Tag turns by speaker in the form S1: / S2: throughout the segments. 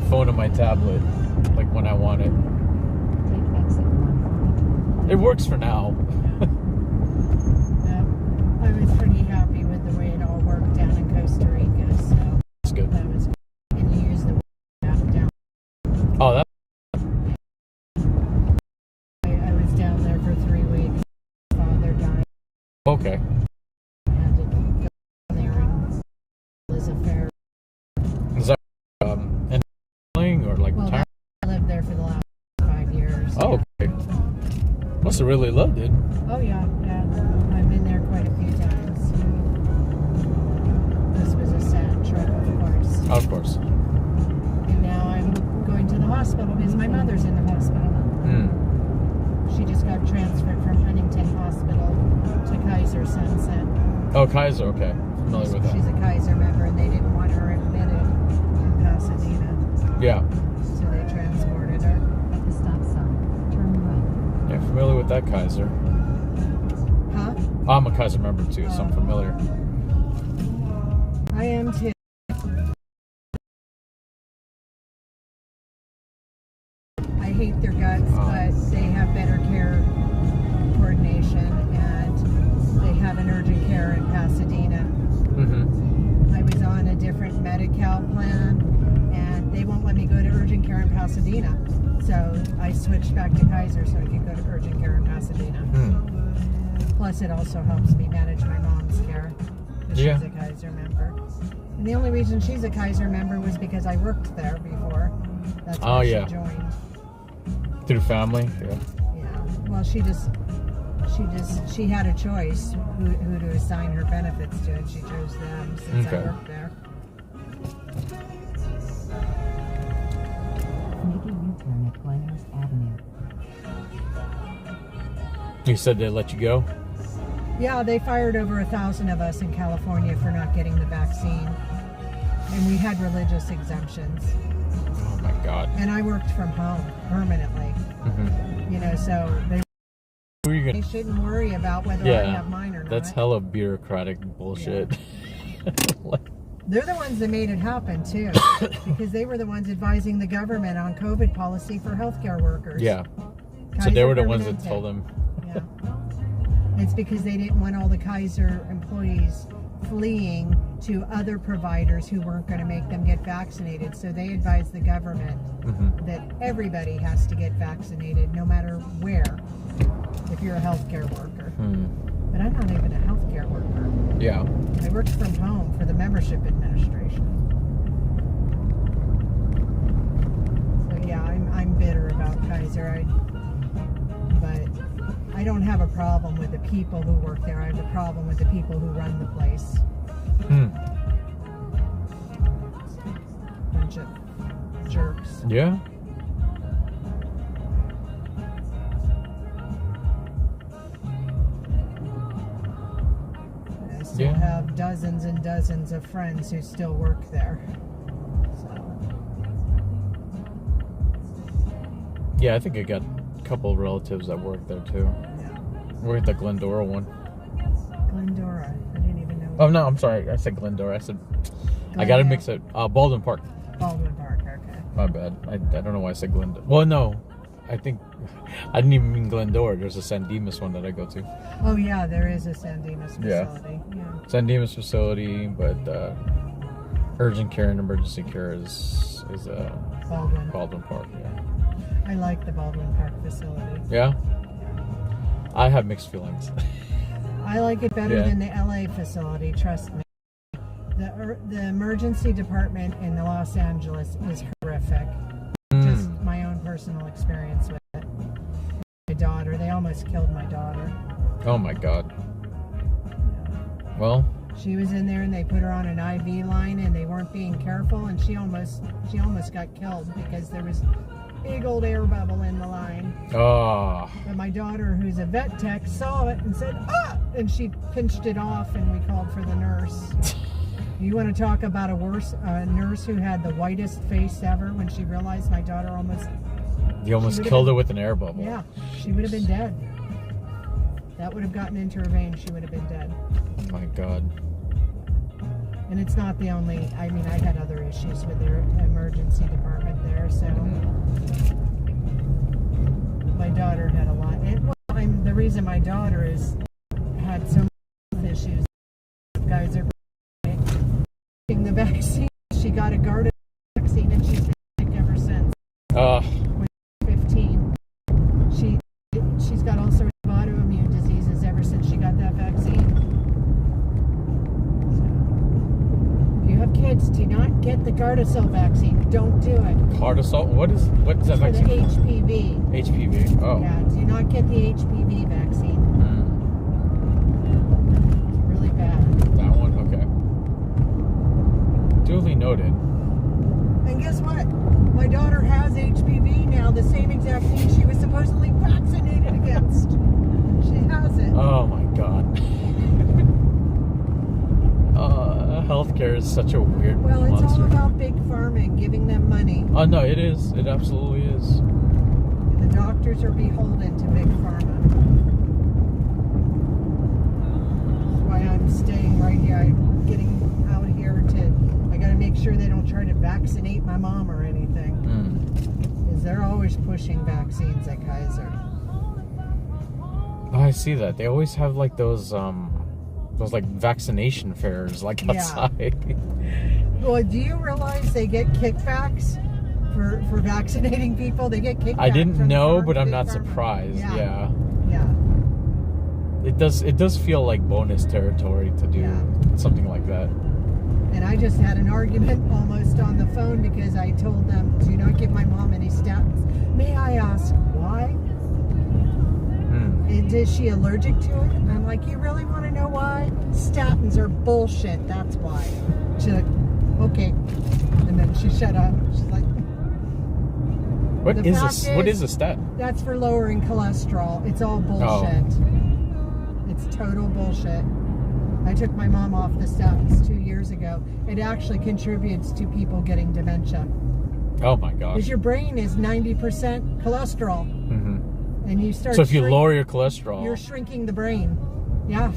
S1: phone and my tablet, like when I want it.
S2: Take exit 1.
S1: It works for now.
S3: I was pretty happy with the way it all worked down in Costa Rica, so
S1: It's good.
S3: that was good. And you use the app down.
S1: Oh, that.
S3: I was down there for 3 weeks. Father died.
S1: Okay.
S3: I had to go down there and his affair.
S1: Is that and playing or like
S3: Well,
S1: retiring?
S3: I lived there for the last 5 years.
S1: Oh, okay. Must have really loved it.
S3: Oh yeah. I've been there quite a few times. This was a sad trip, of course.
S1: Of course.
S3: And now I'm going to the hospital because my mother's in the hospital. She just got transferred from Huntington Hospital to Kaiser Sunset.
S1: Oh, Kaiser. Okay, familiar with
S3: She's
S1: that.
S3: a Kaiser member, and they didn't want her admitted in Pasadena,
S1: Yeah.
S3: so they transported her.
S2: At the stop sign, turn right.
S1: Yeah, familiar with that Kaiser.
S3: Huh?
S1: I'm a Kaiser member too, so I'm familiar.
S3: I am too. I hate their guts, but they have better care coordination, and they have an urgent care in Pasadena.
S1: Mm-hmm.
S3: I was on a different Medi-Cal plan, and they won't let me go to urgent care in Pasadena. So I switched back to Kaiser so I could go to urgent care in Pasadena. Plus, it also helps me manage my mom's care, because
S1: Yeah.
S3: she's a Kaiser member. And the only reason she's a Kaiser member was because I worked there before. That's why
S1: Oh, yeah.
S3: she joined.
S1: Through family. Yeah.
S3: Yeah. Well, she had a choice who to assign her benefits to, and she chose them since I
S1: Okay.
S3: worked there.
S2: Make a U-turn at Glenhurst Avenue.
S1: You said they let you go.
S3: Yeah, they fired over 1,000 of us in California for not getting the vaccine. And we had religious exemptions.
S1: Oh my God.
S3: And I worked from home permanently.
S1: Mm-hmm.
S3: You know, so
S1: Who are you
S3: they
S1: gonna?
S3: shouldn't worry about whether I
S1: Yeah,
S3: have mine or not.
S1: that's hella bureaucratic bullshit.
S3: They're the ones that made it happen, too. Because they were the ones advising the government on COVID policy for healthcare workers.
S1: Yeah. So
S3: Kaiser
S1: they were the ones that
S3: Permanente.
S1: told them.
S3: Yeah. It's because they didn't want all the Kaiser employees fleeing to other providers who weren't going to make them get vaccinated. So they advised the government
S1: Mm-hmm.
S3: that everybody has to get vaccinated, no matter where, if you're a healthcare worker. But I'm not even a healthcare worker.
S1: Yeah.
S3: I worked from home for the membership administration. So yeah, I'm bitter about Kaiser. But I don't have a problem with the people who work there. I have a problem with the people who run the place. Bunch of jerks.
S1: Yeah.
S3: I still have dozens and dozens of friends who still work there. So.
S1: Yeah, I think I got a couple of relatives that work there too.
S3: Yeah.
S1: We're at the Glendora one.
S3: Glendora. I didn't even know.
S1: Oh no, I'm sorry. I said Glendora. I said I got to mix it. Baldwin Park.
S3: Baldwin Park. Okay.
S1: My bad. I don't know why I said Glendora. Well, no. I think I didn't even mean Glendora. There's a San Dimas one that I go to.
S3: Oh yeah, there is a San Dimas
S1: Yeah.
S3: facility. Yeah.
S1: San Dimas facility, but urgent care and emergency care is
S3: Baldwin.
S1: Baldwin Park. Yeah.
S3: I like the Baldwin Park facility.
S1: Yeah. I have mixed feelings.
S3: I like it better
S1: Yeah.
S3: than the LA facility, trust me. The emergency department in Los Angeles is horrific. Just my own personal experience with it. My daughter, they almost killed my daughter.
S1: Oh my God. Well,
S3: She was in there and they put her on an IV line and they weren't being careful and she almost got killed because there was big old air bubble in the line.
S1: oh,
S3: But my daughter, who's a vet tech, saw it and said, "Ah!" And she pinched it off and we called for the nurse. You want to talk about a nurse who had the whitest face ever when she realized my daughter almost...
S1: you almost
S3: would've
S1: killed
S3: been-
S1: her with an air bubble.
S3: Yeah, she would have been dead. That would have gotten into her veins. She would have been dead.
S1: Oh my God.
S3: And it's not the only, I mean, I had other issues with their emergency department there, so my daughter had a lot. The reason my daughter had so many issues, guys are taking the vaccine. She got a Gardasil vaccine and she's been sick ever since. When she was 15. She's got all sorts of autoimmune diseases ever since she got that vaccine. So, if you have kids, do not get the Gardasil vaccine. Don't do it.
S1: Gardasil? What is that
S3: For the
S1: vaccine?
S3: HPV.
S1: HPV. Oh.
S3: Yeah, do not get the HPV vaccine. It's really bad.
S1: That one? Okay. Duly noted.
S3: And guess what? My daughter has HPV now, the same exact thing she was supposedly vaccinated against. She has it.
S1: Oh my god. Healthcare is such a weird
S3: Well, it's
S1: monster.
S3: all about big pharma and giving them money.
S1: Oh no, it is. It absolutely is.
S3: And the doctors are beholden to big pharma. That's why I'm staying right here. I'm getting out here I gotta make sure they don't try to vaccinate my mom or anything. Because they're always pushing vaccines at Kaiser.
S1: Oh, I see that. They always have like those like vaccination fairs like
S3: Yeah.
S1: outside.
S3: Well, do you realize they get kickbacks for vaccinating people? They get kickbacks.
S1: I didn't
S3: from the
S1: know,
S3: pharma-
S1: but I'm
S3: big
S1: not
S3: pharma.
S1: surprised. Yeah.
S3: Yeah.
S1: It does feel like bonus territory to do
S3: Yeah.
S1: something like that.
S3: And I just had an argument almost on the phone because I told them, do not give my mom any statins. May I ask why? Is she allergic to it? And I'm like, you really want to know why? Statins are bullshit. That's why. She's like, okay. And then she shut up. She's like,
S1: What
S3: The
S1: is
S3: fact
S1: what
S3: is-
S1: is a statin?
S3: that's for lowering cholesterol. It's all bullshit. It's total bullshit. I took my mom off the statins 2 years ago. It actually contributes to people getting dementia.
S1: Oh my gosh.
S3: Because your brain is 90% cholesterol. And you start
S1: So if you lower your cholesterol,
S3: you're shrinking the brain. Yeah.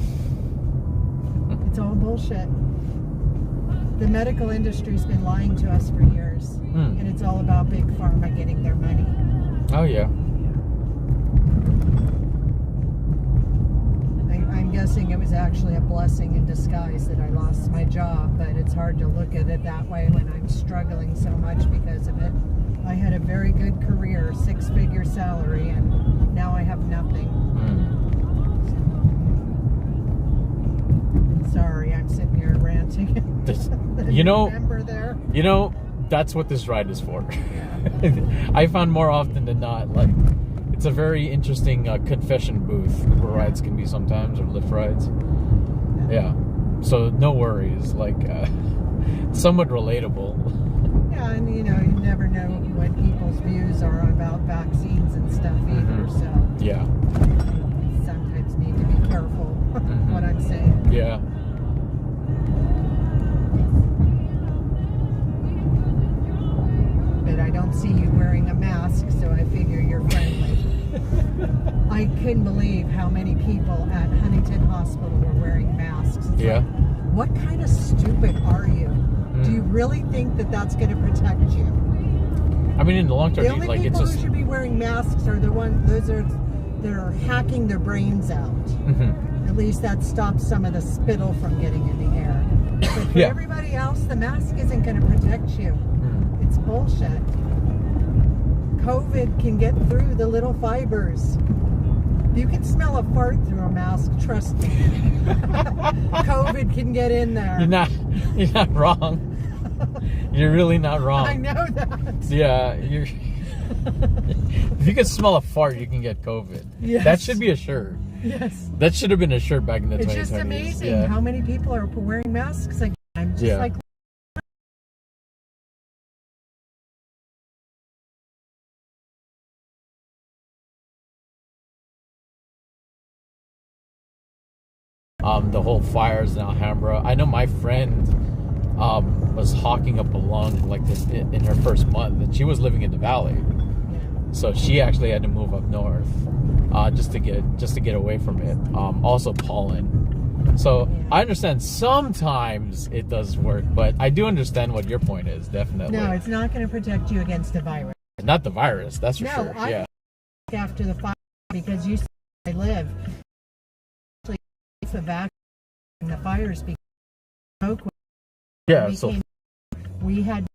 S3: It's all bullshit. The medical industry's been lying to us for years. And it's all about big pharma getting their money.
S1: oh yeah.
S3: I'm guessing it was actually a blessing in disguise that I lost my job, but it's hard to look at it that way when I'm struggling so much because of it. I had a very good career, 6-figure salary, and now I have nothing. Sorry, I'm sitting here ranting.
S1: You know,
S3: Remember there?
S1: that's what this ride is for. I found more often than not, like, it's a very interesting confession booth where rides can be sometimes, or Lyft rides. Yeah. So no worries, like, somewhat relatable.
S3: Yeah, and you never know what people's views are about vaccines and stuff either, so
S1: Yeah.
S3: I sometimes need to be careful what I'm saying.
S1: Yeah.
S3: But I don't see you wearing a mask, so I figure you're friendly. I couldn't believe how many people at Huntington Hospital were wearing masks. It's
S1: Yeah.
S3: like, what kind of stupid are you? Do you really think that that's going to protect you?
S1: I mean, in the long term,
S3: The only
S1: like, it's
S3: people
S1: just.
S3: who should be wearing masks are those that are hacking their brains out. At least that stops some of the spittle from getting in the air. But for
S1: Yeah.
S3: everybody else, the mask isn't going to protect you. It's bullshit. COVID can get through the little fibers. You can smell a fart through a mask, trust me. COVID can get in there.
S1: You're not wrong. You're really not wrong.
S3: I know that.
S1: Yeah, you're. If you can smell a fart, you can get COVID.
S3: Yes.
S1: That should be a shirt.
S3: Yes.
S1: That should have been a shirt back in the 2020s.
S3: It's just amazing
S1: Yeah.
S3: how many people are wearing masks again. I'm just
S1: Yeah.
S3: like,
S1: The whole fires in Alhambra. I know my friend was hawking up a lung like this in her first month, and she was living in the valley, so she actually had to move up north just to get away from it. Also pollen. So
S3: Yeah.
S1: I understand sometimes it does work, but I do understand what your point is, definitely.
S3: No, it's not going to protect you against a virus.
S1: Not the virus, that's for
S3: No,
S1: sure.
S3: I
S1: Yeah.
S3: after the fire because you see where I live. Actually, it's a vacuum and the fires became smoke.
S1: Yeah,
S3: We
S1: so
S3: came- we had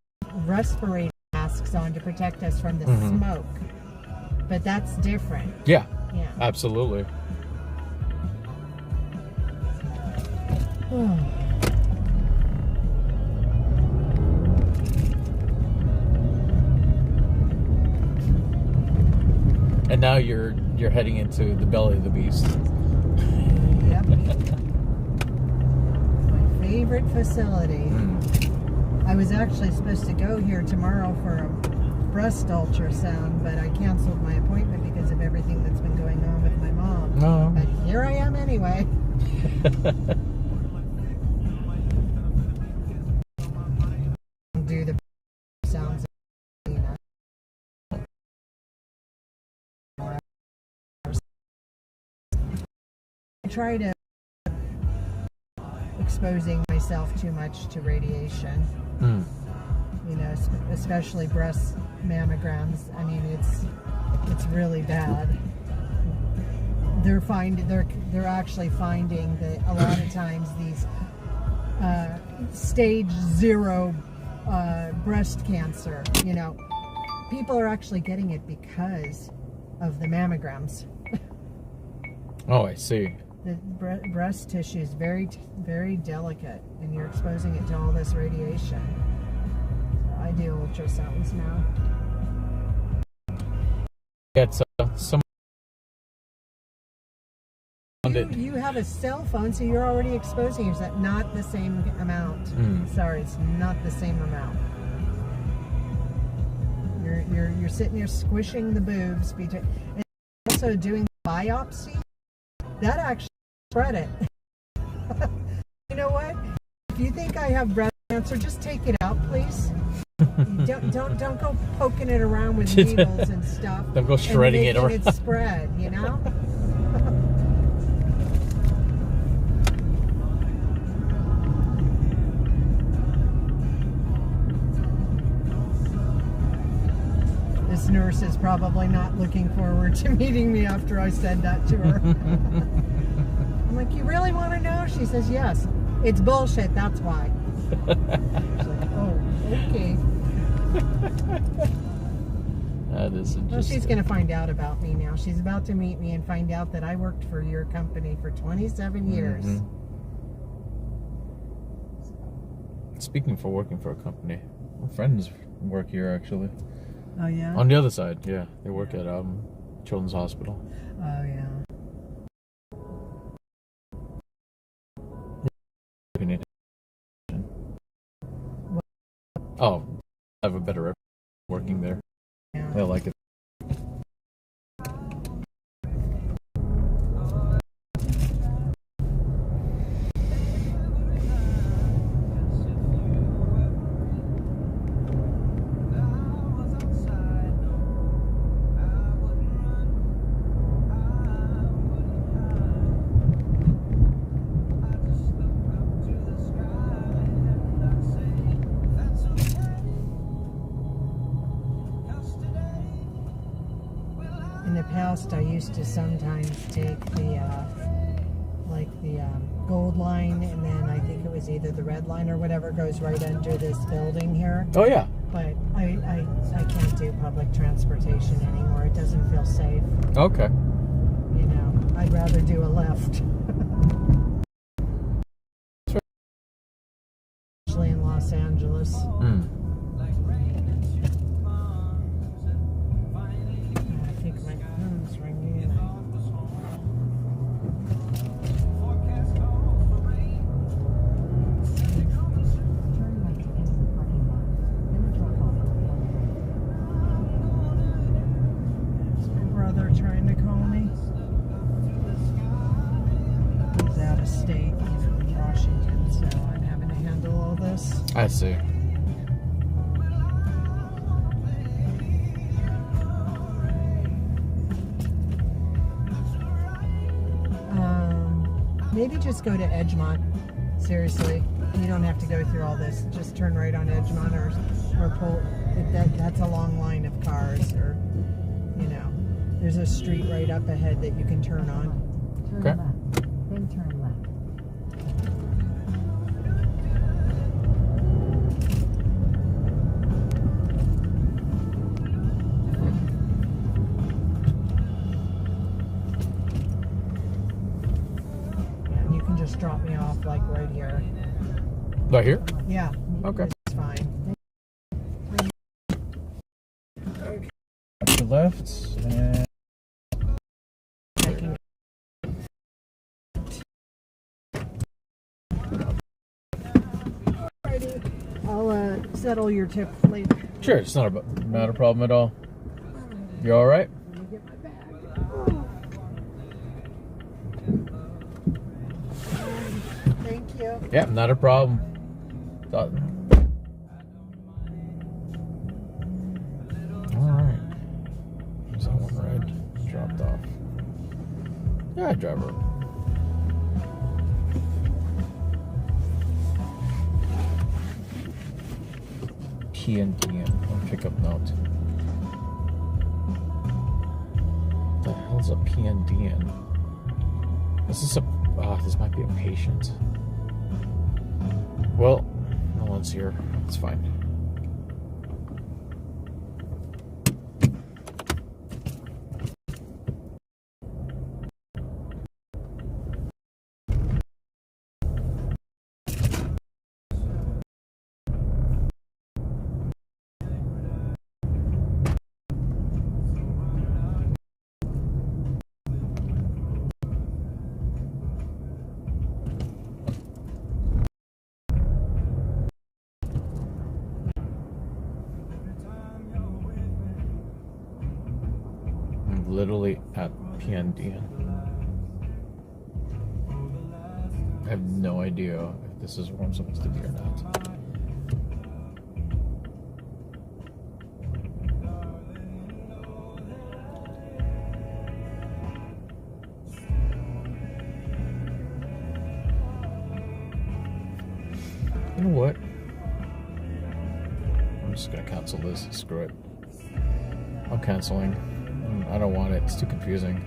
S3: respirator masks on to protect us from the
S1: Mhm.
S3: smoke, but that's different.
S1: yeah,
S3: Yeah.
S1: absolutely. And now you're heading into the belly of the beast.
S3: Yep. My favorite facility. I was actually supposed to go here tomorrow for a breast ultrasound, but I canceled my appointment because of everything that's been going on with my mom.
S1: No.
S3: But here I am anyway. Do the sounds. I try to exposing myself too much to radiation.
S1: Mm.
S3: You know, especially breast mammograms. I mean, it's really bad. They're actually finding that a lot of times these stage 0 breast cancer, you know, people are actually getting it because of the mammograms.
S1: Oh, I see.
S3: The breast tissue is very, very delicate, and you're exposing it to all this radiation. So I do ultrasounds now.
S1: It's some.
S3: You have a cell phone, so you're already exposing yourself. Not the same amount. Sorry, it's not the same amount. You're sitting there squishing the boobs between, and also doing biopsy. That actually spread it. You know what? If you think I have breast cancer, just take it out, please. don't go poking it around with needles and stuff.
S1: Don't go shredding it
S3: and
S1: around.
S3: making it spread, you know? This nurse is probably not looking forward to meeting me after I said that to her. I'm like, you really want to know? She says, yes. It's bullshit, that's why. She's like, oh, okay.
S1: That is interesting.
S3: Well, she's going to find out about me now. She's about to meet me and find out that I worked for your company for 27 years.
S1: Mhm. Speaking for working for a company, my friends work here actually.
S3: Oh, yeah?
S1: On the other side, yeah, they work at Children's Hospital.
S3: Oh, yeah.
S1: If you need it. Oh, I have a better rep working there.
S3: Yeah.
S1: I like it.
S3: In the past, I used to sometimes take the gold line, and then I think it was either the red line or whatever goes right under this building here.
S1: Oh yeah.
S3: But I can't do public transportation anymore. It doesn't feel safe.
S1: Okay.
S3: You know, I'd rather do a left. Especially in Los Angeles.
S1: Mm.
S3: I think my phone's ringing.
S2: Turn right to exit parking lot. Then drop off
S3: Is my brother trying to call me? He's out of state. He's in Washington, so I'm having to handle all this.
S1: I see.
S3: Maybe just go to Edgemont. Seriously, you don't have to go through all this. Just turn right on Edgemont or pull. That's a long line of cars, or you know, there's a street right up ahead that you can turn on.
S2: Turn
S1: Okay.
S2: left, then turn left.
S3: And you can just drop me off like right here.
S1: Right here?
S3: Yeah.
S1: Okay.
S3: It's fine.
S1: To the left and
S3: I can I'll settle your tip later.
S1: sure, it's not a problem at all. You all right?
S3: Let me get my bag. Thank you.
S1: Yeah, not a problem. Thought- All right. There's that one ride dropped off. Yeah, driver. PNDN on pickup note. What the hell's a PNDN? Is this a? This might be a patient. Well, no one's here. It's fine. I'm literally at PNDN. I have no idea if this is where I'm supposed to be or not. You know what? I'm just gonna cancel this. Screw it. I'm canceling. I don't want it. It's too confusing.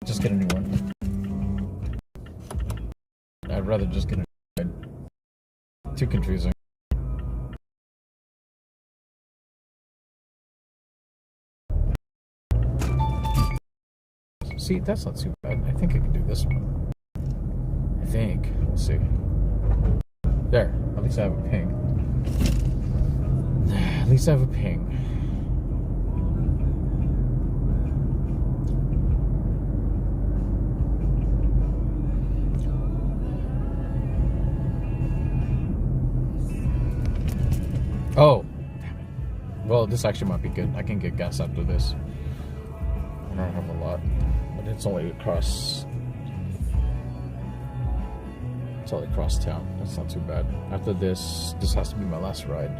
S1: Just get a new one. I'd rather just get a new one. Too confusing. See, that's not too bad. I think I can do this one. I think. We'll see. There. At least I have a ping. At least I have a ping. Oh. Damn it. Well, this actually might be good. I can get gas after this. I don't have a lot. But it's only across... It's only across town. That's not too bad. After this has to be my last ride.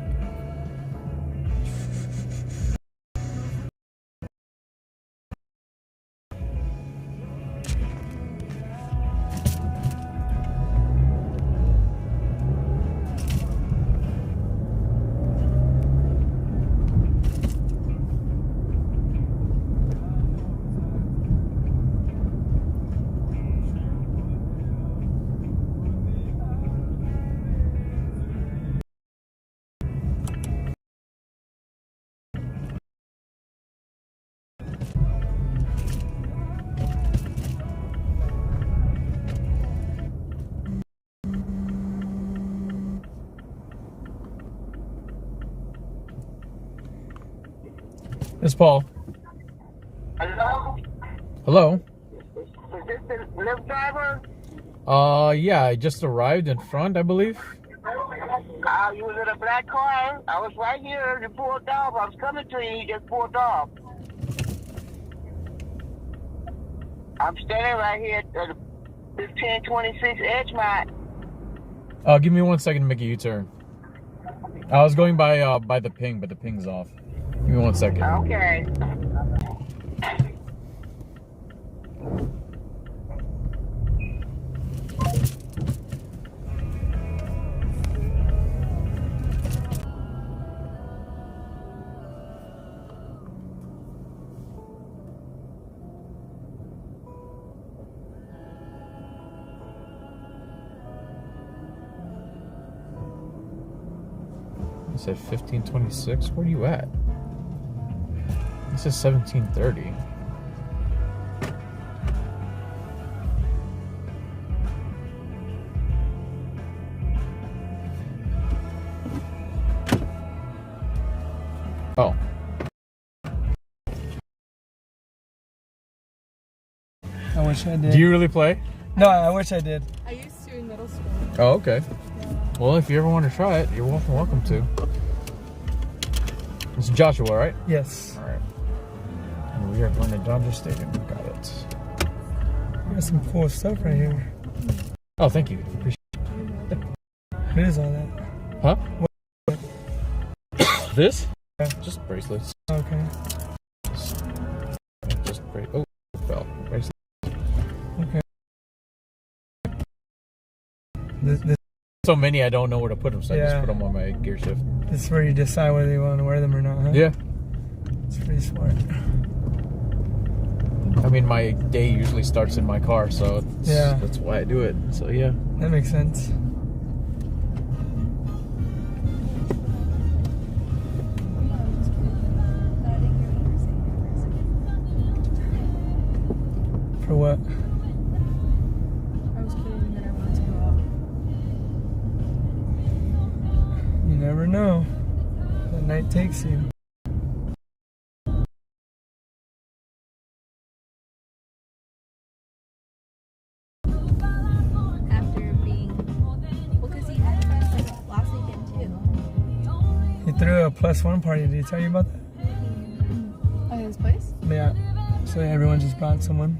S1: It's Paul.
S4: Hello?
S1: Hello?
S4: Is this the Lyft driver?
S1: Yeah, I just arrived in front, I believe.
S4: You was in a black car. I was right here. You pulled off. I was coming to you. You just pulled off. I'm standing right here at the 1526 Edgemont.
S1: Give me 1 second to make a U-turn. I was going by the ping, but the ping's off. Give me 1 second.
S4: Okay.
S1: You said 1526. Where are you at? This is 1730. Oh.
S5: I wish I did.
S1: Do you really play?
S5: No, I wish I did.
S3: I used to in middle school.
S1: Oh, okay. Well, if you ever want to try it, you're welcome to. It's Joshua, right?
S5: Yes.
S1: All right. And we are going to Dodger Stadium. Got it.
S5: Got some cool stuff right here.
S1: Oh, thank you. Appreciate
S5: What is all that?
S1: it. Huh? This?
S5: Yeah.
S1: Just bracelets.
S5: Okay.
S1: Just oh, fell. Bracelets.
S5: Okay. This
S1: So many, I don't know where to put them, so I just
S5: Yeah.
S1: put them on my gear shift.
S5: is where you decide whether you want to wear them or not, huh?
S1: Yeah.
S5: It's pretty smart.
S1: I mean, my day usually starts in my car, so
S5: Yeah.
S1: that's why I do it. So yeah.
S5: That makes sense. For what?
S3: I was kidding that I wanted to go out.
S5: You never know. The night takes you.
S6: After being, well, because he had friends like last weekend too.
S5: He threw a +1 party. Did he tell you about that?
S3: Oh, his place?
S5: Yeah. So everyone just brought someone.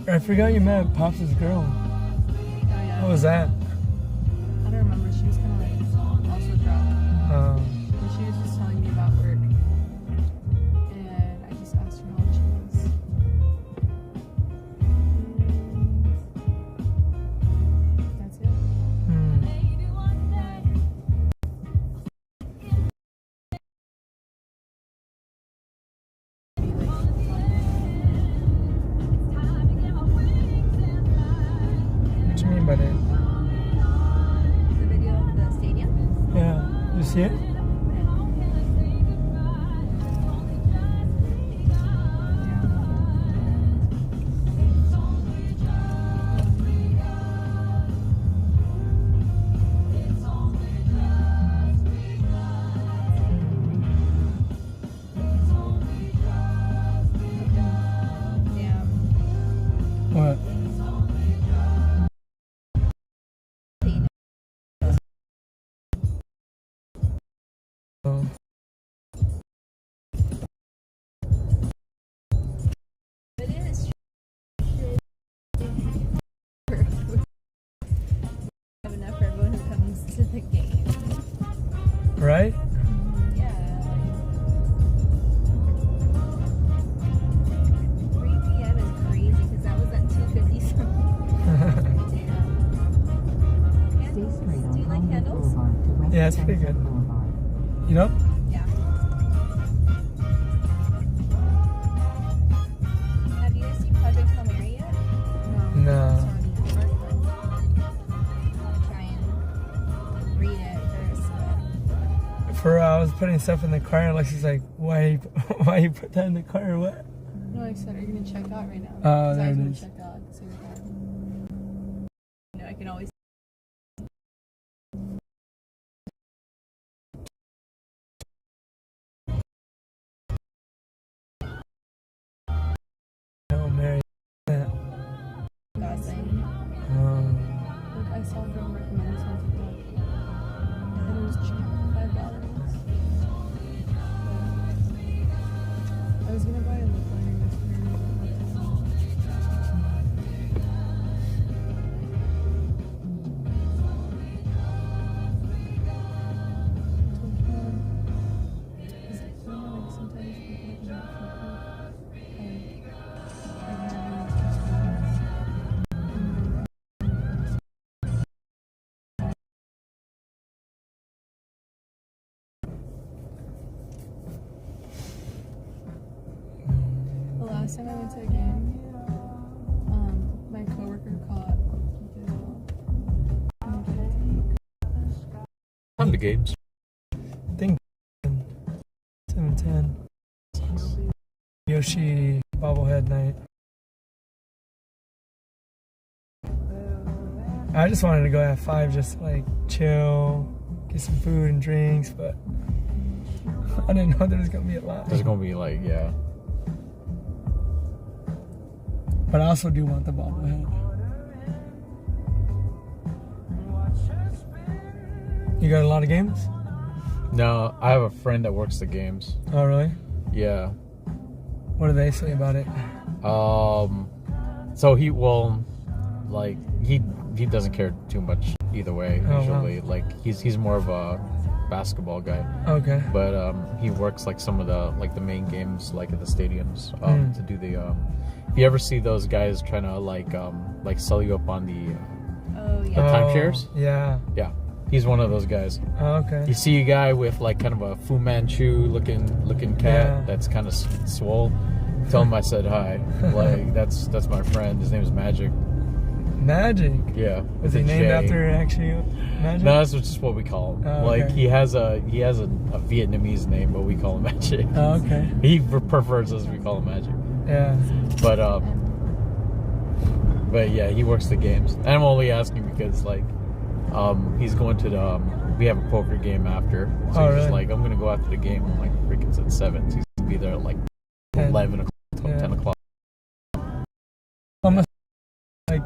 S5: I forgot you met Pops' girl.
S3: Oh, yeah.
S5: What was that?
S3: I don't remember. She was kind of like also drunk. And she was just telling me about work. And I just asked her how old she was. And that's it.
S5: Hmm. What you mean by that?
S6: The video of the stadium.
S5: Yeah. You see it?
S6: Damn.
S5: What? Oh.
S6: It is have enough for everyone who comes to the game.
S5: Right?
S6: Yeah. 3 p.m. is crazy because that was at 2:50 something.
S2: Stay straight
S6: Do
S2: on
S6: you like
S2: Hollywood
S6: candles?
S2: Boulevard to West
S5: Yeah, it's pretty
S2: Sunset
S5: good.
S2: Boulevard.
S5: You know?
S6: Yeah. Have you guys seen Project Hail Mary yet?
S5: No.
S6: Try and read it first.
S5: For I was putting stuff in the car and Lexi's like, why why you put that in the car or what?
S3: No, I said, are you going to check out right now?
S5: Oh,
S3: 'Cause
S5: there
S3: I was
S5: it
S3: gonna
S5: is.
S3: check out at the same time. You know, I can always
S6: that thing. Like I saw a girl recommend something and it was cheap, $5. I was gonna buy a lip liner yesterday. The last time I went to a game, my coworker caught
S1: Come to games.
S5: I think 7:10. Yoshi bobblehead night. I just wanted to go at 5, just like chill, get some food and drinks, but I didn't know there was gonna be a lot.
S1: There's gonna be like, yeah.
S5: But I also do want the bobblehead. You got a lot of games?
S1: No, I have a friend that works the games.
S5: Oh, really?
S1: Yeah.
S5: What do they say about it?
S1: So he doesn't care too much either way.
S5: Oh,
S1: Usually,
S5: wow.
S1: like he's more of a basketball guy.
S5: Okay.
S1: But he works like some of the main games like at the stadiums to do the. If you ever see those guys trying to like sell you up on the
S6: oh
S1: the
S6: yeah.
S1: timeshares,
S5: Yeah.
S1: yeah, he's one of those guys.
S5: Oh, okay.
S1: You see a guy with like kind of a Fu Manchu looking cat
S5: Yeah.
S1: that's kind of swole. Tell him I said hi. Like that's my friend. His name is Magic.
S5: Magic.
S1: Yeah.
S5: Was
S1: with
S5: he
S1: a
S5: named
S1: J.
S5: after actually Magic?
S1: No, that's just what we call him.
S5: Oh,
S1: Like
S5: okay.
S1: he has a Vietnamese name, but we call him Magic.
S5: Oh, okay.
S1: He prefers us. We call him Magic.
S5: Yeah.
S1: But yeah, he works the games. And I'm only asking because like he's going to the we have a poker game after. So
S5: Oh,
S1: he's just
S5: really?
S1: like, I'm gonna go after the game. I'm like, freaking it's at 7. So he's gonna be there at like
S5: 10.
S1: 11 o'clock,
S5: Yeah.
S1: 10 o'clock.
S5: Almost like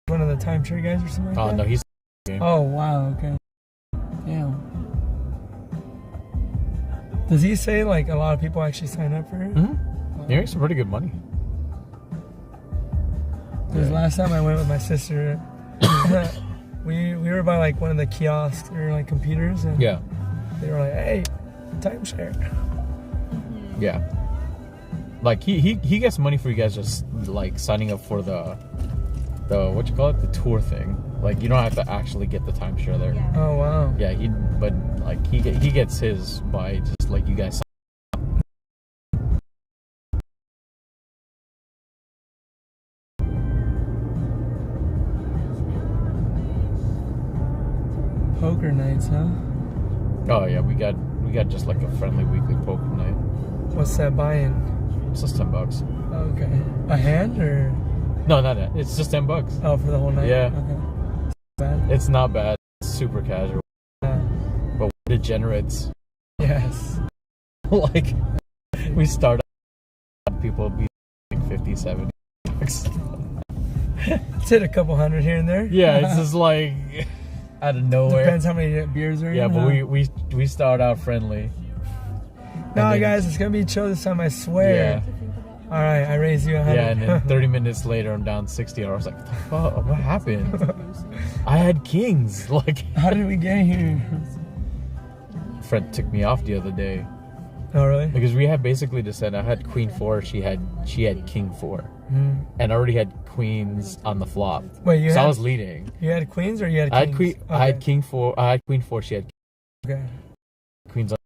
S5: one of the timeshare guys or something like that?
S1: No, he's game.
S5: Oh, wow, okay. Damn. Does he say like a lot of people actually sign up for it?
S1: Mm-hmm. He makes some pretty good money.
S5: Because
S1: Yeah.
S5: last time I went with my sister, we were by like one of the kiosks or like computers, and
S1: Yeah.
S5: they were like, "Hey, timeshare."
S1: Yeah. Like he gets money for you guys just like signing up for the what you call it, the tour thing. Like you don't have to actually get the timeshare there.
S6: Yeah.
S5: Oh wow.
S1: Yeah, he gets his by just like you guys.
S5: Poker nights, huh?
S1: Oh yeah, we got just like a friendly weekly poker night.
S5: What's that buy-in?
S1: It's just $10.
S5: Okay. A hand or
S1: No, not that. It's just $10.
S5: oh for the whole night?
S1: Yeah.
S5: Okay. Bad.
S1: It's not bad. It's super casual, but we're degenerates.
S5: Yes.
S1: Like we start out, people will be like 50, 70 bucks.
S5: Let's hit a couple hundred here and there.
S1: Yeah, it's just like out of nowhere.
S5: Depends how many beers are in.
S1: Yeah, but
S5: huh?
S1: we start out friendly.
S5: No,
S1: and then-
S5: guys, it's gonna be chill this time. I swear.
S1: Yeah,
S5: All right, I raised you 100.
S1: yeah, and then 30 minutes later, I'm down 60. I was like, what the fuck? What happened? I had kings. Like,
S5: How did we get here?
S1: Fred took me off the other day
S5: Oh really?
S1: because we had basically just said I had queen 4, she had king 4, and I already had queens on the flop.
S5: Wait, you
S1: So I
S5: had
S1: was leading.
S5: you had queens or you had
S1: I had
S5: kings?
S1: queen. I had
S5: Okay.
S1: king 4. I had queen 4. She had
S5: Okay.
S1: queens on.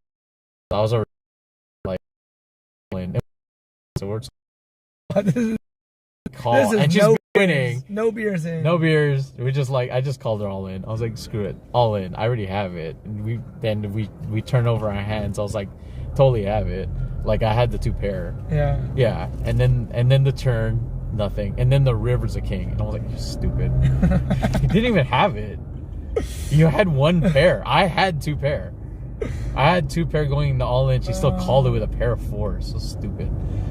S1: I was already like playing. So we're just
S5: This is
S1: call,
S5: this
S1: and
S5: is
S1: she's
S5: no
S1: winning.
S5: beers. No beers in.
S1: No beers. We just like I just called her all in. I was like, screw it, all in. I already have it. And we turn over our hands. I was like, totally have it. Like I had the 2 pair.
S5: Yeah.
S1: Yeah, and then the turn, nothing, and then the river's a king. And I was like, you're stupid. You didn't even have it. You had 1 pair. I had 2 pair. I had 2 pair going to All In. She still called it with a pair of 4. So stupid.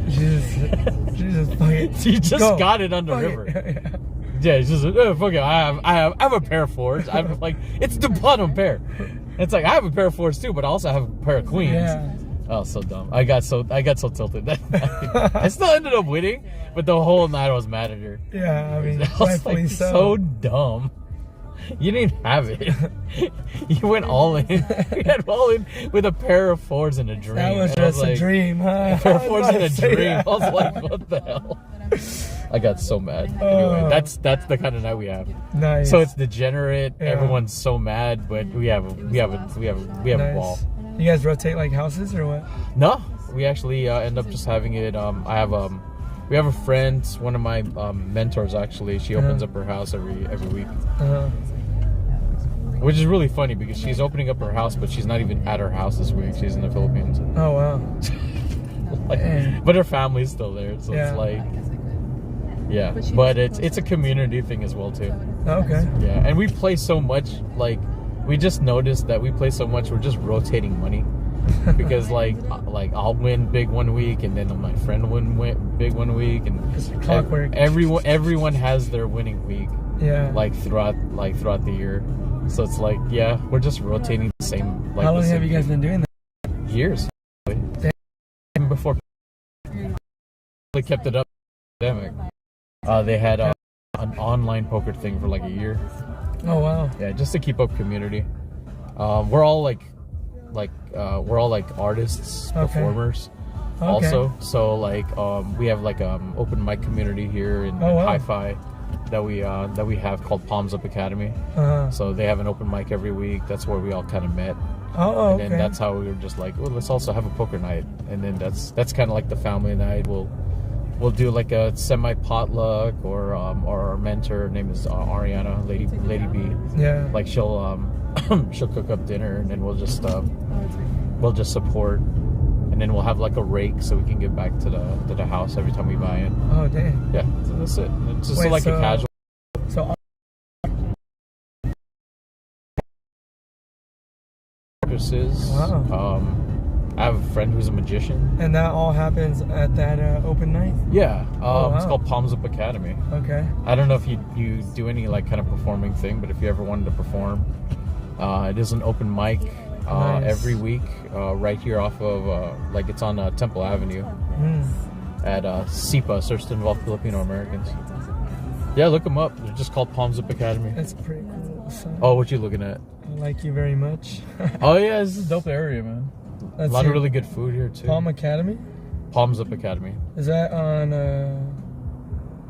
S5: She just fuck it.
S1: She just
S5: Go.
S1: got it on the
S5: Fuck
S1: river.
S5: it.
S1: Yeah, it's just fuck it. I have a pair of 4s. I'm like, it's the bottom pair. It's like I have a pair of 4s too, but I also have a pair of queens.
S5: Yeah.
S1: Oh, so dumb. I got so tilted. I still ended up winning, but the whole night I was mad at her.
S5: Yeah, I mean,
S1: I was
S5: rightfully
S1: like,
S5: so.
S1: so dumb. You didn't have it. You went all in. You had all in with a pair of 4s and a dream.
S5: That was
S1: And I
S5: just a
S1: like,
S5: dream, huh?
S1: A pair of
S5: I
S1: 4s
S5: was
S1: and
S5: about
S1: a
S5: to say
S1: dream.
S5: that.
S1: I was like, what the hell? I got so mad. Anyway, that's the kind of night we have.
S5: Nice.
S1: So it's degenerate.
S5: Yeah.
S1: Everyone's so mad, but we have a ball.
S5: You guys rotate like houses or what?
S1: No, we actually end up just having it. We have a friend, one of my mentors actually. She opens up her house every week, which is really funny because she's opening up her house, but she's not even at her house this week. She's in the Philippines.
S5: Oh wow.
S1: But her family's still there, so
S5: Yeah.
S1: it's like, yeah. But it's a community thing as well too.
S5: Okay.
S1: Yeah, and we play so much. Like, we just noticed that we play so much. We're just rotating money. Because like I'll win big one week, and then my friend win big one week, and
S5: It's clockwork.
S1: everyone has their winning week,
S5: Yeah.
S1: like throughout the year. So it's like, yeah, we're just rotating the same. Like,
S5: How long
S1: the
S5: have
S1: same
S5: you guys been doing that?
S1: years? Even before they kept it up. Pandemic. They had an online poker thing for like a year.
S5: Oh wow.
S1: Yeah, just to keep up community. We're all like artists,
S5: Okay.
S1: performers.
S5: Okay.
S1: Also, so like we have like open mic community here in
S5: Oh, wow.
S1: Hi-Fi that we have called Palms Up Academy. So they have an open mic every week. That's where we all kind of met.
S5: Oh,
S1: And
S5: okay.
S1: then that's how we were just like, well, let's also have a poker night. And then that's kind of like the family night. We'll do like a semi potluck, or our mentor, her name is Ariana, Lady B.
S5: Yeah.
S1: Like she'll cook up dinner, and then we'll just support, and then we'll have like a rake so we can get back to the house every time we buy in.
S5: Oh dang.
S1: Yeah, so that's it. It's just
S5: Wait,
S1: like
S5: so-
S1: a casual.
S5: So
S1: Actresses.
S5: Wow.
S1: I have a friend who's a magician.
S5: and that all happens at that open night.
S1: Yeah,
S5: Oh,
S1: it's
S5: wow.
S1: called Palms Up Academy.
S5: Okay.
S1: I don't know if you do any like kind of performing thing, but if you ever wanted to perform, it is an open mic
S5: Nice.
S1: every week right here off of like it's on Temple Avenue at SIPA, Search to Involve Filipino Americans. Yeah, look them up. They're just called Palms Up Academy.
S5: That's pretty cool. So,
S1: Oh, what you looking at?
S5: I like you very much.
S1: Oh yeah, this is a dope area, man.
S5: That's
S1: A lot of
S5: your
S1: really good food here too.
S5: Palm Academy.
S1: Palms Up Academy.
S5: Is that on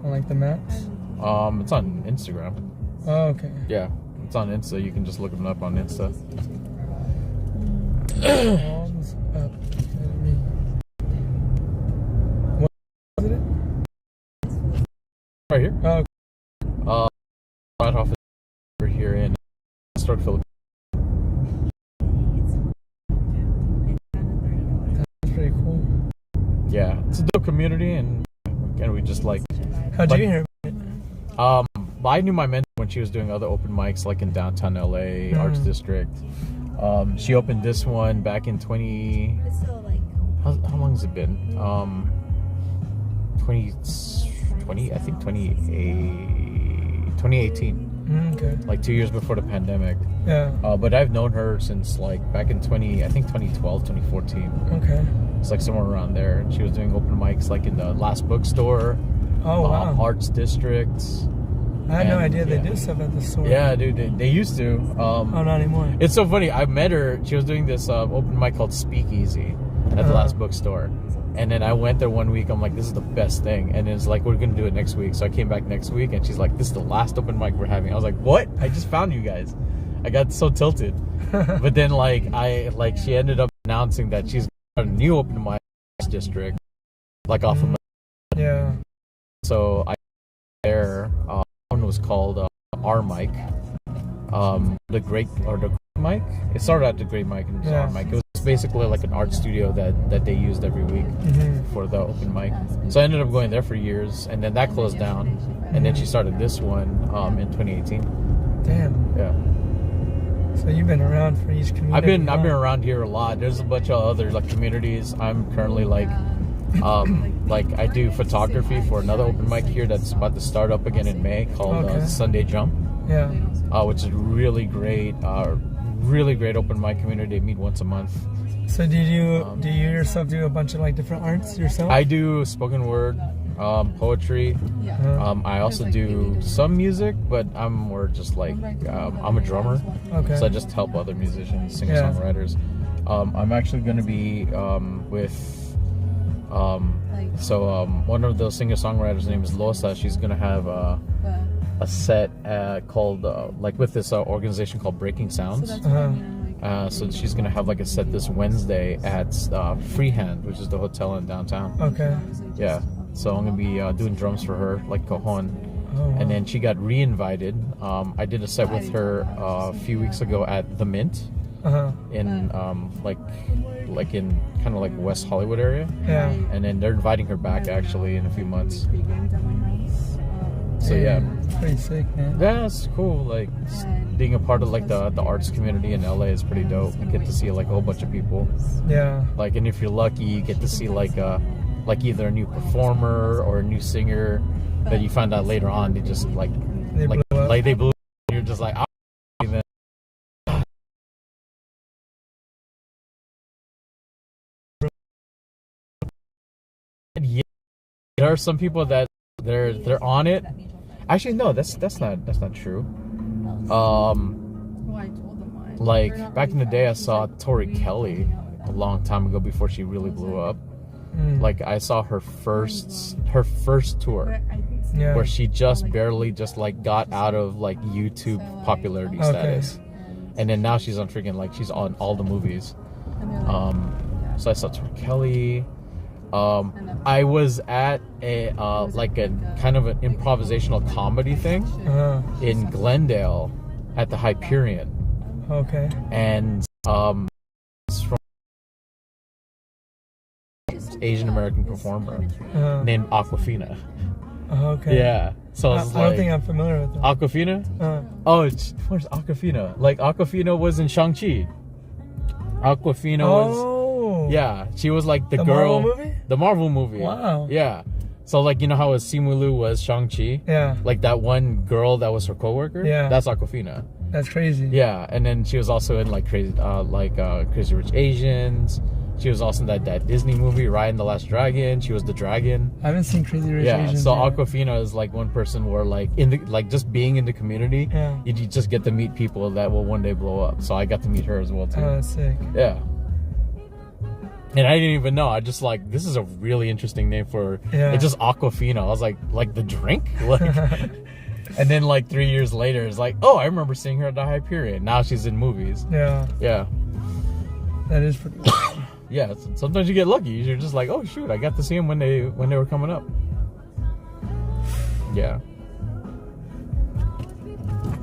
S5: like the maps?
S1: It's on Instagram.
S5: Oh, okay.
S1: Yeah, it's on Insta. You can just look them up on Insta.
S5: Palms Up Academy. What is it?
S1: Right here.
S5: Oh,
S1: Right off over here in Historic Philippines.
S5: that's pretty cool.
S1: Yeah, it's a dope community, and we just like.
S5: How'd
S1: But-
S5: you hear?
S1: I knew my mentor when she was doing other open mics like in downtown LA, Arts District. She opened this one back in 20. How long has it been? 2020, I think 2018.
S5: Okay.
S1: Like 2 years before the pandemic.
S5: Yeah.
S1: But I've known her since like back in 2012, 2014.
S5: Okay.
S1: It's like somewhere around there. And she was doing open mics like in the Last Bookstore,
S5: Oh wow.
S1: Arts District.
S5: I had no
S1: and,
S5: idea
S1: yeah.
S5: they did stuff at the store.
S1: Yeah, dude, they used to.
S5: Oh, not anymore.
S1: It's so funny. I met her. She was doing this open mic called Speakeasy at the Last Bookstore. And then I went there one week. I'm like, this is the best thing. And it's like, we're going to do it next week. So I came back next week, and she's like, this is the last open mic we're having. I was like, what? I just found you guys. I got so tilted. But then she ended up announcing that she's got a new open mic district, like off of.
S5: Yeah.
S1: So I there. One was called R Mic. The Great Mic. It started at the Great Mic and it was
S5: Yeah.
S1: R Mic. It was basically like an art studio that they used every week for the open mic. So I ended up going there for years, and then that closed down, and then she started this one in 2018.
S5: Damn.
S1: Yeah.
S5: So you've been around for each community.
S1: I've been around here a lot. There's a bunch of other like communities. I'm currently like I do photography for another open mic here that's about to start up again in May called Sunday Jump.
S5: Yeah.
S1: Which is really great open mic community. They meet once a month.
S5: So do you yourself do a bunch of like different arts yourself?
S1: I do spoken word, poetry. I also do some music, but I'm more just like I'm a drummer.
S5: Okay.
S1: So I just help other musicians, singer-songwriters. I'm actually going to be with one of those singer-songwriters' name is Losa. She's going to have a set called like with this organization called Breaking Sounds. So she's gonna have like a set this Wednesday at Freehand, which is the hotel in downtown.
S5: Okay.
S1: Yeah. So I'm gonna be doing drums for her, like cajon.
S5: Oh, wow.
S1: And then she got re-invited. I did a set with her a few weeks ago at the Mint in like in kind of like West Hollywood area.
S5: Yeah.
S1: And then they're inviting her back actually in a few months. So yeah.
S5: It's pretty sick, man.
S1: Yeah, it's cool. Like being a part of like the arts community in LA is pretty dope. You get to see like a whole bunch of people.
S5: Yeah.
S1: Like, and if you're lucky, you get to see like either a new performer or a new singer that you find out later on they just
S5: they blew up.
S1: like they blew up. And you're just like, yeah. There are some people that they're on it. Actually, no, that's not true. Like back in the day, I saw Tori Kelly a long time ago before she really blew up. Like I saw her first tour where she just barely like got out of like YouTube popularity status, and then now she's on freaking like she's on all the movies. So I saw Tori Kelly. I was at a like a kind of an improvisational comedy thing in Glendale at the Hyperion.
S5: Okay.
S1: And it's from Asian American performer named Aquafina.
S5: Okay.
S1: Yeah. So I
S5: don't think I'm familiar with them.
S1: Aquafina? Where's Aquafina? Like Aquafina was in Shang-Chi. Aquafina was yeah, she was like the girl.
S5: Marvel movie?
S1: The Marvel movie.
S5: Wow.
S1: Yeah. So like you know how Simu Liu was Shang-Chi?
S5: Yeah.
S1: Like that one girl that was her coworker?
S5: Yeah.
S1: That's Aquafina.
S5: That's crazy.
S1: Yeah, and then she was also in like Crazy Rich Asians. She was also in that Disney movie, Raya and the Last Dragon. She was the dragon.
S5: I haven't seen Crazy Rich Asians.
S1: So
S5: yet.
S1: Aquafina is like one person where like just being in the community, you just get to meet people that will one day blow up. So I got to meet her as well too.
S5: Oh, that's sick.
S1: Yeah. And I didn't even know. I just like, this is a really interesting name for it's just Aquafina. I was like the drink? Like and then like 3 years later, it's like, oh, I remember seeing her at the Hyperion. Now she's in movies.
S5: Yeah.
S1: Yeah.
S5: That is pretty cool.
S1: Yeah, sometimes you get lucky. You're just like, oh shoot, I got to see them when they were coming up. Yeah.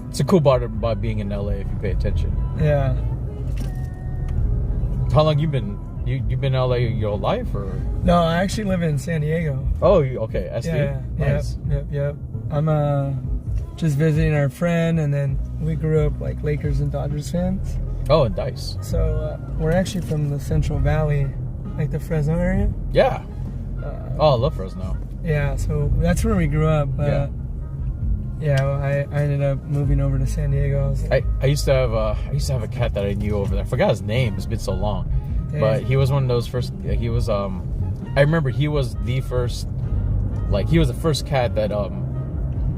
S1: It's a cool part about being in LA if you pay attention.
S5: Yeah.
S1: How long you been? You've been in LA your whole life, or?
S5: No, I actually live in San Diego.
S1: Oh, okay. SD?
S5: Yeah.
S1: Nice.
S5: Yep. I'm just visiting our friend, and then we grew up like Lakers and Dodgers fans.
S1: Oh, and Dice.
S5: So we're actually from the Central Valley, like the Fresno area.
S1: Yeah. I love Fresno.
S5: Yeah, so that's where we grew up. I ended up moving over to San Diego.
S1: I used to have a cat that I knew over there. I forgot his name. It's been so long.
S5: Dang.
S1: But he was one of those first. He was I remember he was the first. Like he was the first cat that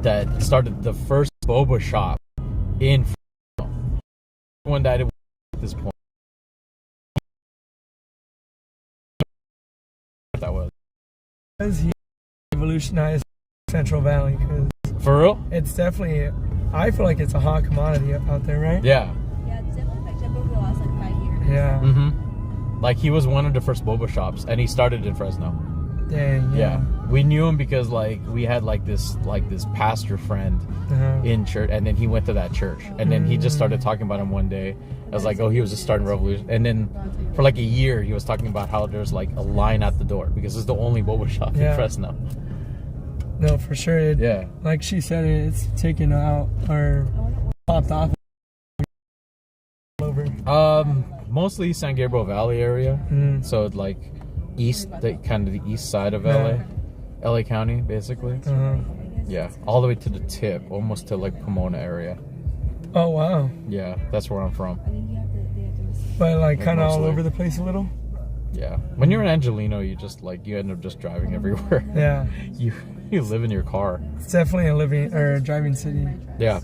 S1: that started the first boba shop in Fresno. One died at this point. That was.
S5: He revolutionized Central Valley because
S1: For real?
S5: it's definitely. I feel like it's a hot commodity out there, right?
S1: Yeah.
S6: Yeah, it's definitely picked up over the last like 5 years.
S5: Yeah.
S1: Mm-hmm. Like he was one of the first boba shops, and he started in Fresno.
S5: Dang.
S1: Yeah, we knew him because like we had like this pastor friend in church, and then he went to that church, and then he just started talking about him one day. I was like, oh, he was just starting revolution, and then for like a year he was talking about how there's like a line at the door because it's the only boba shop in Fresno.
S5: No, for sure.
S1: Yeah.
S5: Like she said, it's taken out or popped off
S1: Mostly San Gabriel Valley area.
S5: Mm.
S1: So like east, the kind of the east side of LA, LA County, basically.
S5: Uh-huh.
S1: Yeah, all the way to the tip, almost to like Pomona area.
S5: Oh wow.
S1: Yeah, that's where I'm from.
S5: But like kind of all
S1: mostly.
S5: over the place a little.
S1: Yeah, when you're in Angelino, you just like you end up just driving everywhere.
S5: Yeah.
S1: You live in your car.
S5: It's definitely a living or a driving city.
S1: Yeah,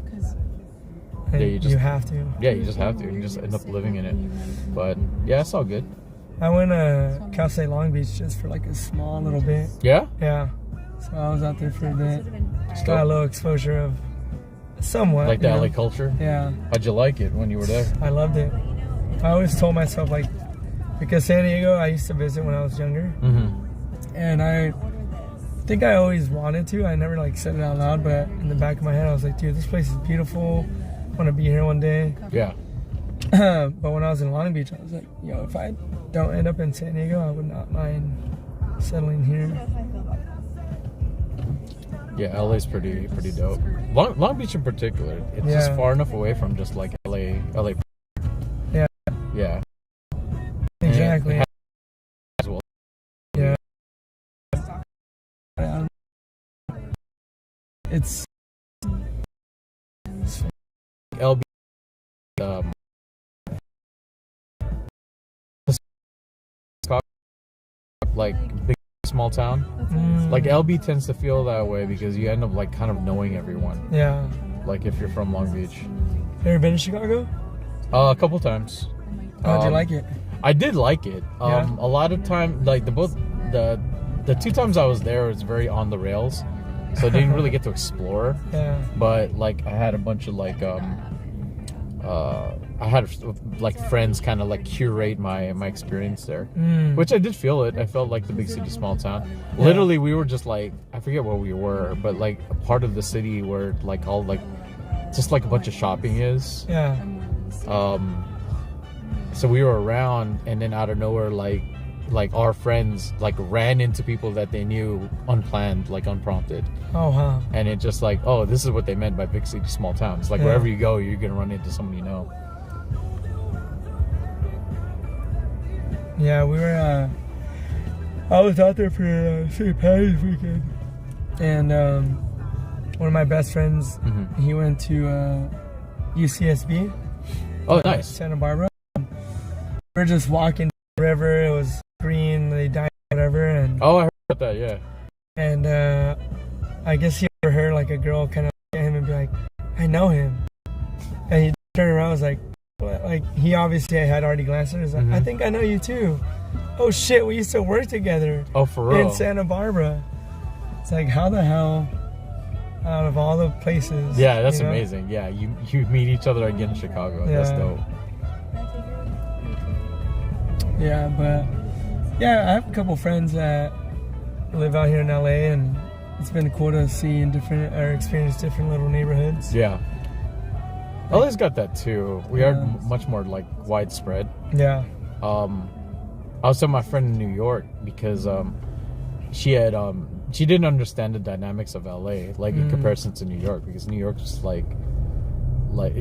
S5: And
S1: Yeah, you
S5: have to.
S1: yeah, you just have to. You just end up living in it. But yeah, it's all good.
S5: I went to Cal State Long Beach just for like a small little bit.
S1: Yeah,
S5: Yeah. So I was out there for a bit.
S1: Still.
S5: Got a little exposure of somewhat.
S1: like the
S5: you know?
S1: LA culture.
S5: Yeah.
S1: How'd you like it when you were there?
S5: I loved it. I always told myself like, because San Diego I used to visit when I was younger,
S1: Mm-hmm.
S5: and I think I always wanted to. I never like said it out loud, but in the back of my head I was like, dude, this place is beautiful. I want to be here one day.
S1: Yeah.
S5: But when I was in Long Beach, I was like, yo, if I don't end up in San Diego, I would not mind settling here.
S1: Yeah, LA's pretty dope. Long Beach in particular, it's just
S5: Yeah.
S1: far enough away from just like LA.
S5: Yeah.
S1: Yeah.
S5: Exactly.
S1: And it has as well.
S5: Yeah. It's
S1: LB, like big small town. Like LB tends to feel that way because you end up like kind of knowing everyone.
S5: yeah.
S1: Like if you're from Long Beach.
S5: Ever been to Chicago?
S1: A couple times.
S5: How'd you like it?
S1: I did like it.
S5: Yeah.
S1: A lot of time, like the two times I was there, it's very on the rails, so I didn't really get to explore.
S5: Yeah.
S1: But like I had a bunch of like I had like friends kind of like curate my experience there, which I did feel it. I felt like the big city, small town.
S5: Yeah.
S1: Literally, we were just like, I forget where we were, but like a part of the city where like all like just like a bunch of shopping is.
S5: Yeah.
S1: So we were around, and then out of nowhere, like our friends like ran into people that they knew unplanned, like unprompted,
S5: Oh, huh.
S1: and it just like, oh, this is what they meant by big city, small towns. Like
S5: Yeah.
S1: wherever you go, you're gonna run into someone you know.
S5: Yeah, we were. I was out there for St. Patty's weekend, and one of my best friends,
S1: Mhm.
S5: he went to UCSB,
S1: Oh, nice.
S5: Santa Barbara. We were just walking the river. It was green. They died, whatever, and
S1: Oh, I heard about that. Yeah.
S5: and I guess he overheard like a girl kind of look at him and be like, "I know him," and he turned around, was like. Like he obviously had already glanced at her. He's like, I think I know you too. Oh shit, we used to work together
S1: Oh, for real.
S5: in Santa Barbara. It's like, how the hell, out of all the places?
S1: Yeah, that's
S5: you know?
S1: amazing. Yeah, you meet each other again in Chicago. That's
S5: Yeah.
S1: dope.
S5: Yeah, but yeah, I have a couple friends that live out here in LA, and it's been cool to see in different or experience different little neighborhoods.
S1: Yeah. LA's got that too. We are
S5: Yeah.
S1: much more like widespread.
S5: Yeah.
S1: I was telling my friend in New York because she didn't understand the dynamics of LA, like in comparison to New York, because New York was like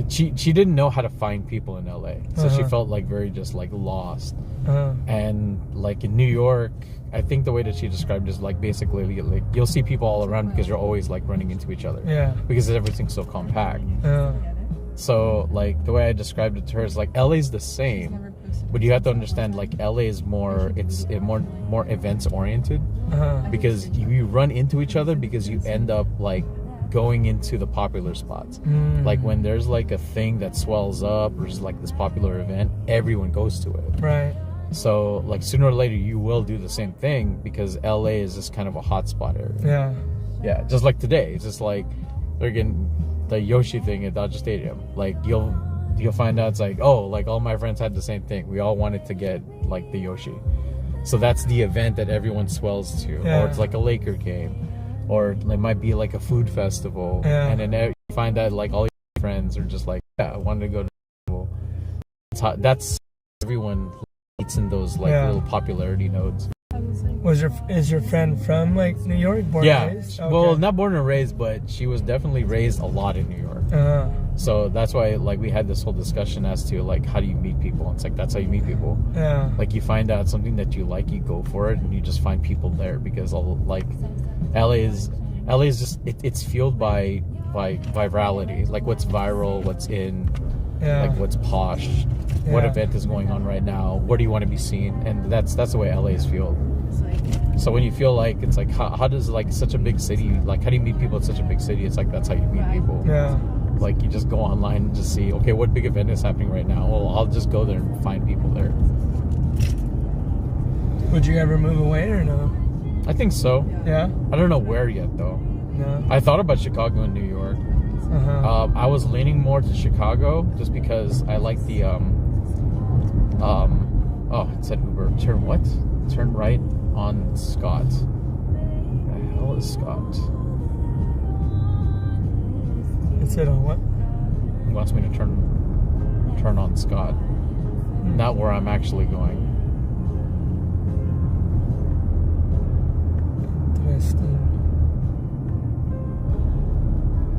S1: she didn't know how to find people in LA, so she felt like very just like lost. And like in New York, I think the way that she described it is like basically like you'll see people all around because you're always like running into each other.
S5: Yeah.
S1: Because everything's so compact. So like the way I described it to her is like LA's the same, but you have to understand like LA is more more events oriented, because you run into each other because you end up like going into the popular spots. Like when there's like a thing that swells up or just like this popular event, everyone goes to it.
S5: Right.
S1: So like sooner or later you will do the same thing because LA is just kind of a hotspot area.
S5: Yeah.
S1: Yeah, just like today, it's just like they're getting the Yoshi thing at Dodger Stadium. Like you'll find out it's like, oh, like all my friends had the same thing. We all wanted to get like the Yoshi. So that's the event that everyone swells to.
S5: Yeah.
S1: Or it's like a Laker game. Or it might be like a food festival.
S5: Yeah.
S1: And then you find out like all your friends are just like, yeah, I wanted to go to the festival. That's everyone meets in those like little popularity nodes.
S5: Is your friend from like New York? Born
S1: Yeah.
S5: and raised?
S1: Well, not born and raised, but she was definitely raised a lot in New York. So that's why like we had this whole discussion as to like how do you meet people. It's like that's how you meet people.
S5: Yeah.
S1: Like you find out something that you like, you go for it, and you just find people there because like LA is just it's fueled by virality. Like what's viral, what's in,
S5: Yeah.
S1: like what's posh, what
S5: Yeah.
S1: event is going on right now, where do you want to be seen, and that's the way LA is fueled. So when you feel like it's like how does like such a big city, like how do you meet people in such a big city? It's like that's how you meet people.
S5: Yeah.
S1: Like you just go online and just see, okay, what big event is happening right now? Well, I'll just go there and find people there.
S5: Would you ever move away or no?
S1: I think so.
S5: Yeah.
S1: I don't know where yet though.
S5: No.
S1: I thought about Chicago and New York.
S5: Uh-huh.
S1: I was leaning more to Chicago just because I like the oh, it said Uber. Turn what? Turn right on Scott. The hell is Scott?
S5: It said on what?
S1: He wants me to turn on Scott. Not where I'm actually going.
S5: Interesting.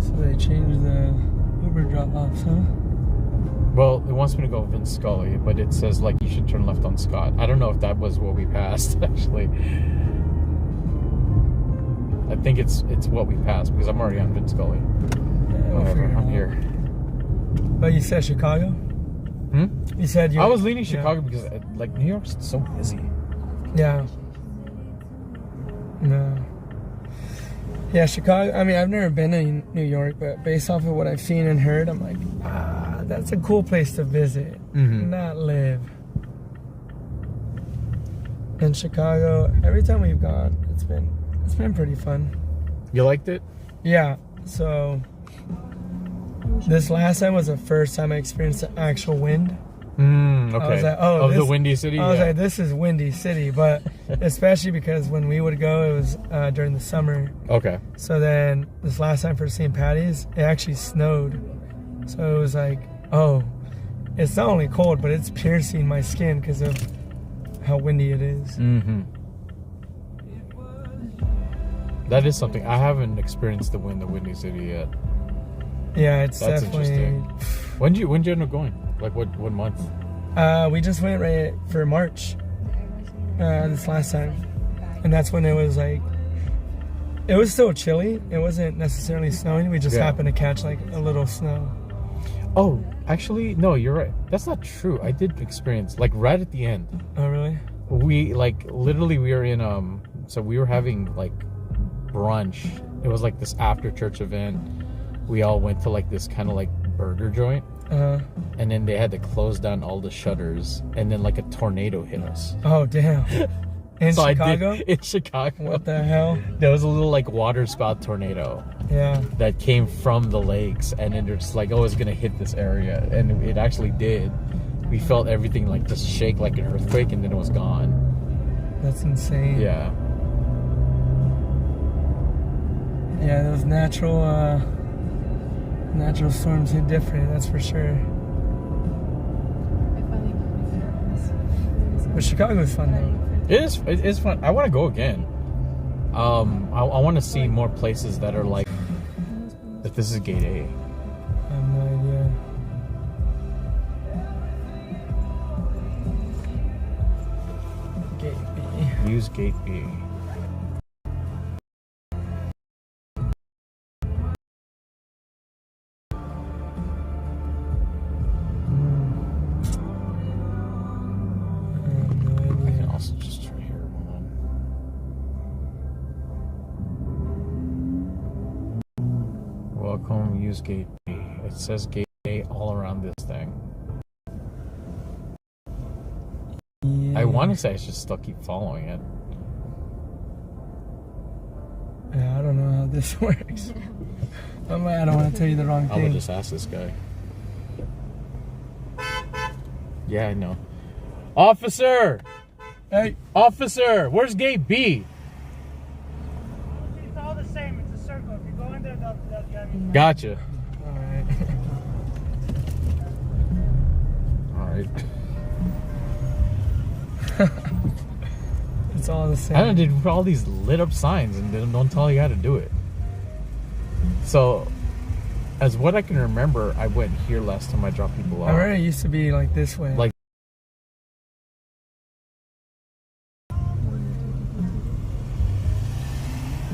S5: So they changed the Uber drop-offs, huh?
S1: Well, it wants me to go Vince Scully, but it says like you should turn left on Scott. I don't know if that was what we passed actually. I think it's what we passed because I'm already on Vince Scully.
S5: Yeah, we'll
S1: Whatever,
S5: figure it
S1: I'm
S5: out.
S1: here.
S5: But you said Chicago? You said you...
S1: I was leaning
S5: yeah.
S1: Chicago because like New York's so busy.
S5: Yeah. No. Yeah, Chicago. I mean, I've never been in New York, but based off of what I've seen and heard, I'm like, that's a cool place to visit, not live. In Chicago, every time we've gone, it's been pretty fun.
S1: You liked it?
S5: Yeah. So this last time was the first time I experienced the actual wind.
S1: Okay.
S5: I was like, oh,
S1: of the
S5: this-
S1: Windy City.
S5: I was
S1: yeah.
S5: like, this is Windy City, but especially because when we would go, it was during the summer.
S1: Okay.
S5: So then this last time for St. Patty's, it actually snowed. So it was like, oh, it's not only cold, but it's piercing my skin because of how windy it is.
S1: That is something I haven't experienced the wind of Windy City yet.
S5: Yeah, it's
S1: That's
S5: definitely.
S1: interesting. When'd you end up going? Like what month?
S5: We just went right for March this last time, and that's when it was like, it was still chilly. It wasn't necessarily snowing. We just
S1: Yeah.
S5: happened to catch like a little snow.
S1: Oh, actually, no, you're right. That's not true. I did experience like right at the end.
S5: Oh, really?
S1: We like literally we were in so we were having like brunch. It was like this after church event. We all went to like this kind of like burger joint, and then they had to close down all the shutters, and then like a tornado hit us.
S5: Oh, damn. In
S1: So
S5: Chicago?
S1: I did in Chicago.
S5: What the hell?
S1: There was a little like water spout tornado
S5: Yeah.
S1: that came from the lakes, and then they're just like, oh, it's gonna hit this area, and it actually did. We felt everything like just shake like an earthquake, and then it was gone.
S5: That's insane.
S1: Yeah.
S5: Yeah, those natural storms hit different, that's for sure.
S6: I finally got my
S5: But Chicago's fun though.
S1: It is fun. I want to go again. I want to see more places that are like. If this is Gate A.
S5: I have no idea. Gate B.
S1: Use Gate B.
S5: I have no
S1: I
S5: idea.
S1: can also just try here. Hold on. Welcome. Use Gate B. It says Gate A all around this thing.
S5: Yeah.
S1: I want to say I should still keep following it.
S5: Yeah, I don't know how this works. I don't want to tell you the wrong
S1: I will
S5: thing.
S1: just ask this guy. Yeah, I know. Officer!
S5: Hey,
S1: Officer! Where's Gate B?
S7: It's all the same. It's a circle. If you go in there, they'll get you.
S1: Gotcha.
S5: alright.
S1: Alright.
S5: It's all the same.
S1: I don't know, dude, put all these lit up signs and they don't tell you how to do it. So, as what I can remember, I went here last time I dropped people off.
S5: I remember it used to be like this way.
S1: Like-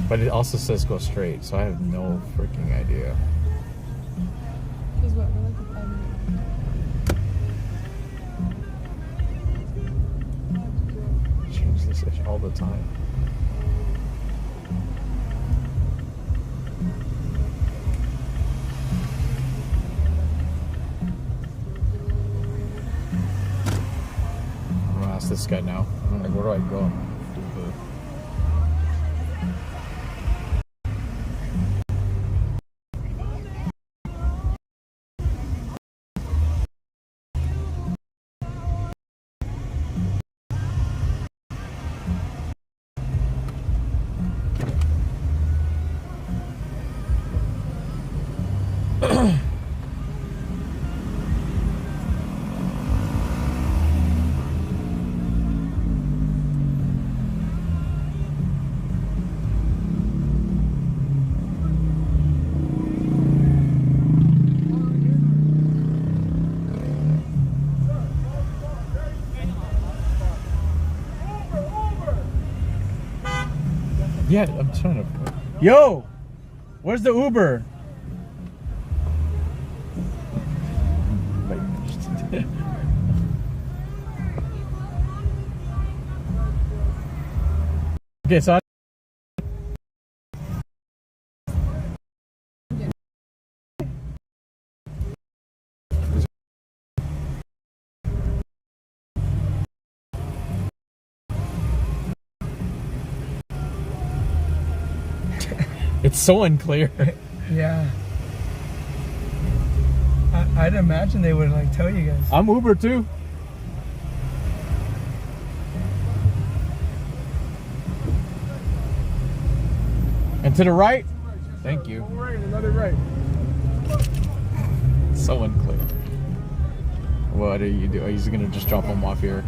S1: But it also says go straight, so I have no freaking idea.
S6: Because what, we're like a 5 minute.
S1: Change this ish all the time. I'm gonna ask this guy now. I'm like, where do I go? Yeah, I'm trying to. Yo, where's the Uber? Okay, so it's so unclear.
S5: Yeah. I'd imagine they would like tell you guys.
S1: I'm Uber too. And to the right. Thank you.
S5: Right, another right.
S1: So unclear. What are you doing? Are you gonna just drop them off here?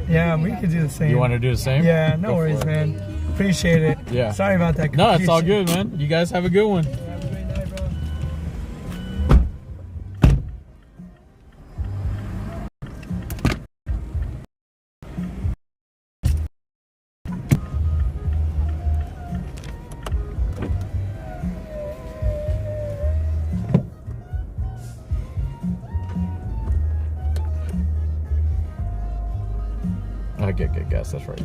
S5: Yeah, we could do the same.
S1: You want to do the same?
S5: Yeah, no
S1: Go for
S5: worries,
S1: it.
S5: man. Appreciate it.
S1: Yeah.
S5: Sorry about that.
S1: No, it's all
S5: confusion.
S1: good, man. You guys have a good one.
S5: Have a great night, bro.
S1: I get gas. That's right.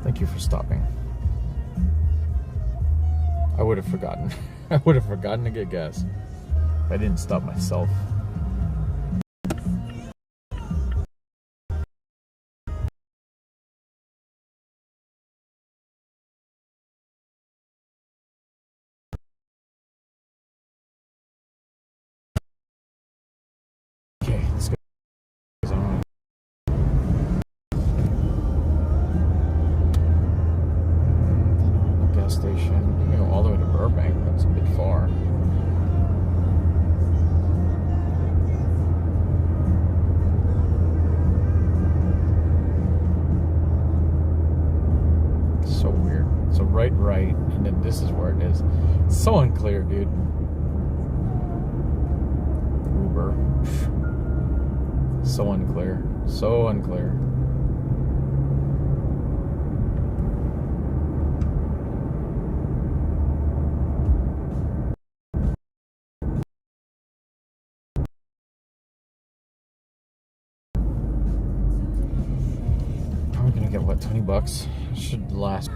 S1: Thank you for stopping. I would have forgotten. I would have forgotten to get gas. I didn't stop myself. Okay, let's go. Gas station. You can go all the way to Burbank. That's a bit far. So weird. So right, and then this is where it is. It's so unclear, dude. Uber. So unclear. So unclear. Probably gonna get what, $20? Should last